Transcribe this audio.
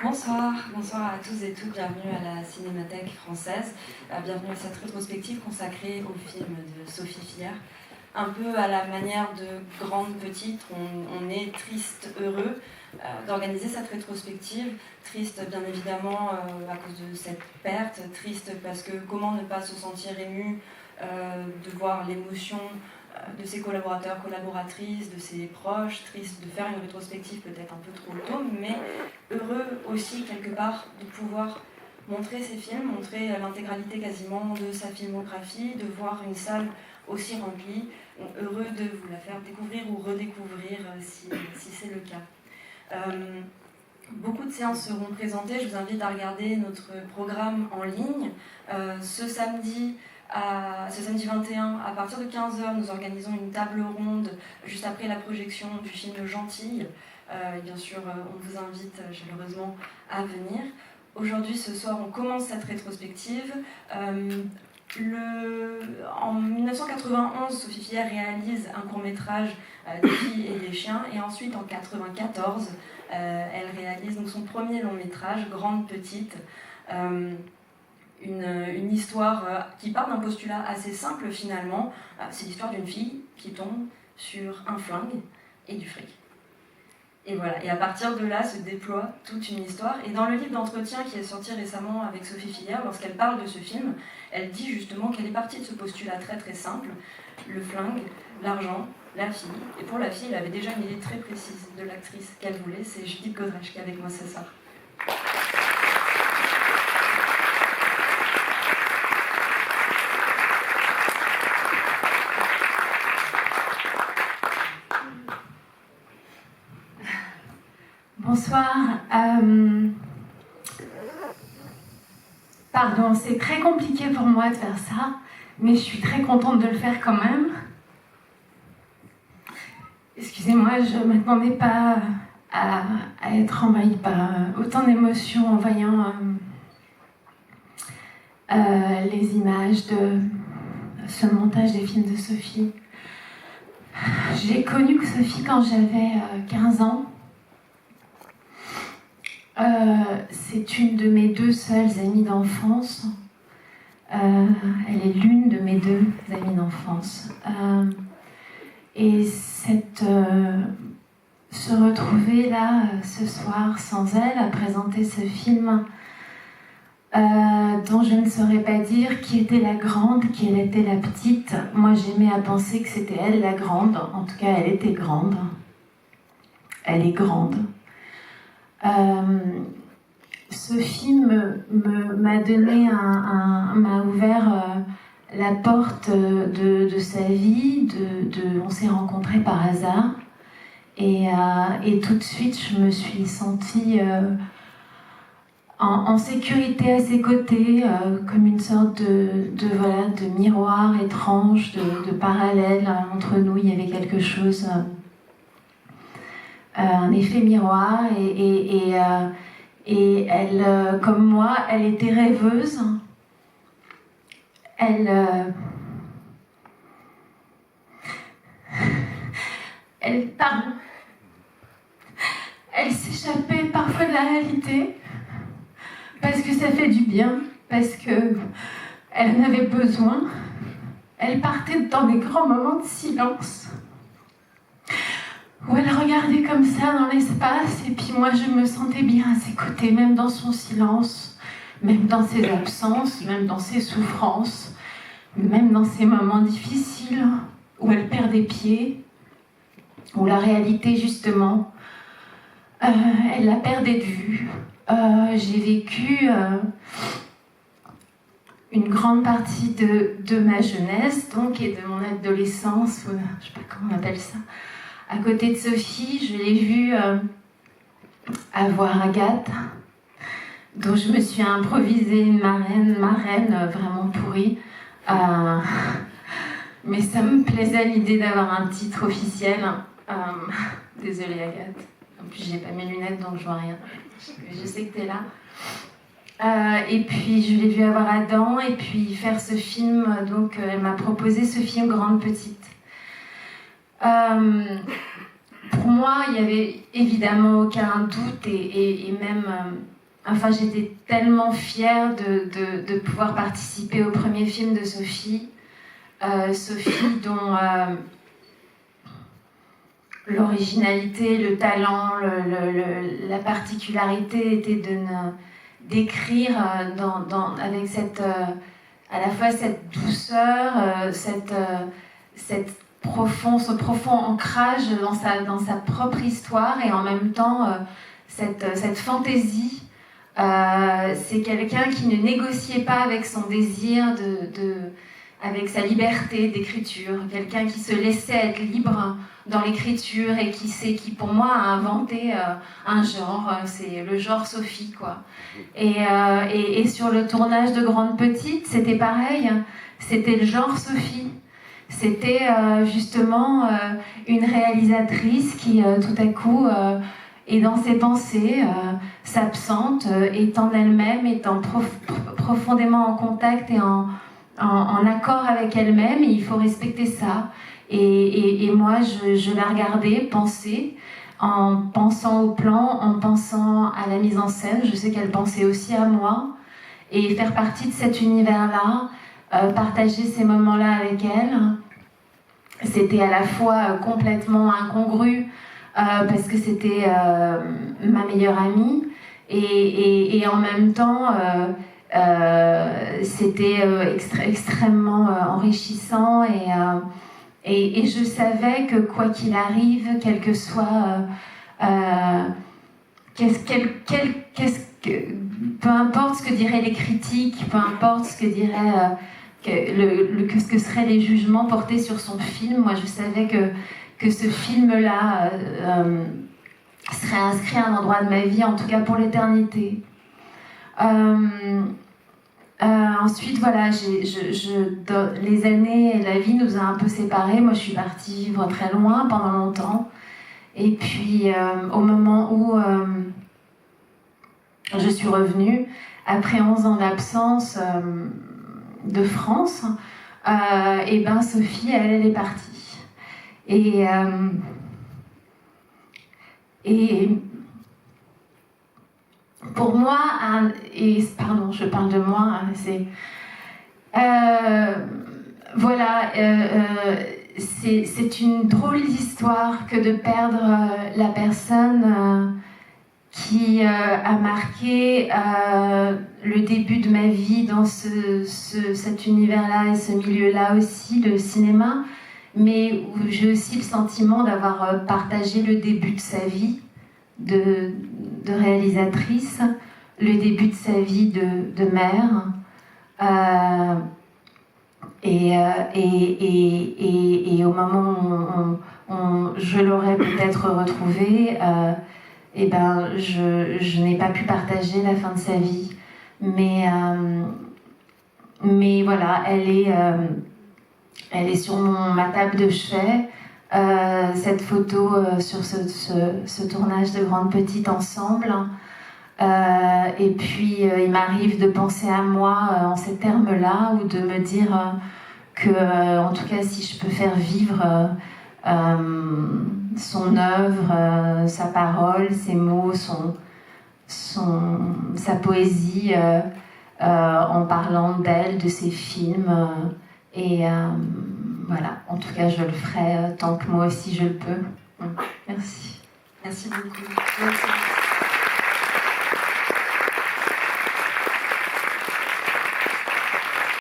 Bonsoir à tous et toutes, bienvenue à la Cinémathèque française, bienvenue à cette rétrospective consacrée au film de Sophie Fillard. Un peu à la manière de Grande Petite, on est triste, heureux d'organiser cette rétrospective. Triste bien évidemment à cause de cette perte, triste parce que comment ne pas se sentir ému de voir l'émotion de ses collaborateurs, collaboratrices, de ses proches, triste de faire une rétrospective peut-être un peu trop tôt, mais heureux aussi quelque part de pouvoir montrer ses films, montrer l'intégralité quasiment de sa filmographie, de voir une salle aussi remplie, heureux de vous la faire découvrir ou redécouvrir si c'est le cas. Beaucoup de séances seront présentées, je vous invite à regarder notre programme en ligne. Ce samedi 21, à partir de 15h, nous organisons une table ronde juste après la projection du film Gentille. Bien sûr, on vous invite chaleureusement à venir. Aujourd'hui, ce soir, on commence cette rétrospective. En 1991, Sophie Fillard réalise un court-métrage des filles et des chiens, et ensuite en 1994, elle réalise donc son premier long-métrage, Grande Petite. Une histoire qui part d'un postulat assez simple finalement. C'est l'histoire d'une fille qui tombe sur un flingue et du fric. Et voilà, et à partir de là se déploie toute une histoire. Et dans le livre d'entretien qui est sorti récemment avec Sophie Fillard, lorsqu'elle parle de ce film, elle dit justement qu'elle est partie de ce postulat très très simple, le flingue, l'argent, la fille. Et pour la fille, elle avait déjà une idée très précise de l'actrice qu'elle voulait. C'est Judith Godrèche qui est avec moi ce soir. Bonsoir. Pardon, c'est très compliqué pour moi de faire ça, mais je suis très contente de le faire quand même. Excusez-moi, je ne m'attendais pas à être envahie par autant d'émotions en voyant les images de ce montage des films de Sophie. J'ai connu Sophie quand j'avais 15 ans. C'est une de mes deux seules amies d'enfance. Elle est l'une de mes deux amies d'enfance. Et se retrouver là ce soir sans elle à présenter ce film dont je ne saurais pas dire qui était la grande, qui elle était la petite. Moi j'aimais à penser que c'était elle la grande. En tout cas elle était grande. Elle est grande. Ce film m'a donné m'a ouvert la porte de sa vie. On s'est rencontrés par hasard et tout de suite je me suis sentie en sécurité à ses côtés, comme une sorte de miroir étrange, de parallèle entre nous. Il y avait quelque chose, un effet miroir et elle, comme moi, elle était rêveuse. Elle s'échappait parfois de la réalité parce que ça fait du bien, parce que elle en avait besoin. Elle partait dans des grands moments de silence où elle regardait comme ça dans l'espace, et puis moi je me sentais bien à ses côtés, même dans son silence, même dans ses absences, même dans ses souffrances, même dans ses moments difficiles où elle perdait pied, où la réalité justement, elle la perdait de vue. J'ai vécu une grande partie de ma jeunesse donc, et de mon adolescence, ou, je ne sais pas comment on appelle ça, à côté de Sophie. Je l'ai vue avoir Agathe, dont je me suis improvisée une marraine vraiment pourrie. Mais ça me plaisait l'idée d'avoir un titre officiel. Désolée Agathe. En plus j'ai pas mes lunettes donc je vois rien. Je sais que t'es là. Et puis je l'ai vue avoir Adam et puis faire ce film. Donc elle m'a proposé ce film Grande Petite. Pour moi, il n'y avait évidemment aucun doute et même... Enfin, j'étais tellement fière de pouvoir participer au premier film de Sophie. Sophie dont l'originalité, le talent, la particularité était d'écrire avec à la fois cette douceur, ce profond ancrage dans sa propre histoire et en même temps cette fantaisie. C'est quelqu'un qui ne négociait pas avec son désir avec sa liberté d'écriture, quelqu'un qui se laissait être libre dans l'écriture et qui pour moi a inventé un genre, c'est le genre Sophie, quoi. Et sur le tournage de Grande Petite, c'était pareil, c'était le genre Sophie. C'était justement une réalisatrice qui tout à coup est dans ses pensées, s'absente, étant elle-même, étant profondément en contact et en accord avec elle-même, et il faut respecter ça. Et moi, je la regardais penser, en pensant au plan, en pensant à la mise en scène. Je sais qu'elle pensait aussi à moi. Et faire partie de cet univers-là, partager ces moments-là avec elle, c'était à la fois complètement incongru, parce que c'était ma meilleure amie, et en même temps... c'était extrêmement enrichissant et je savais que quoi qu'il arrive, quel que soit peu importe ce que diraient les critiques, peu importe ce que diraient ce que seraient les jugements portés sur son film, moi je savais que ce film-là serait inscrit à un endroit de ma vie, en tout cas pour l'éternité. Ensuite, voilà, les années et la vie nous a un peu séparés. Moi, je suis partie vivre très loin pendant longtemps. Et puis, au moment où je suis revenue, après 11 ans d'absence de France, et ben Sophie, elle est partie. Et pour moi, pardon, je parle de moi, voilà, c'est une drôle d'histoire que de perdre la personne qui a marqué le début de ma vie dans cet univers-là et ce milieu-là aussi, le cinéma, mais où j'ai aussi le sentiment d'avoir partagé le début de sa vie de réalisatrice, le début de sa vie de mère, et au moment où je l'aurais peut-être retrouvée, et ben je n'ai pas pu partager la fin de sa vie, mais voilà, elle est sur ma table de chevet. Cette photo sur ce tournage de Grande Petite ensemble. Et puis il m'arrive de penser à moi en ces termes-là, ou de me dire que, en tout cas, si je peux faire vivre son œuvre, sa parole, ses mots, sa poésie, en parlant d'elle, de ses films, voilà, en tout cas, je le ferai tant que moi aussi je le peux. Merci. Merci beaucoup. Merci.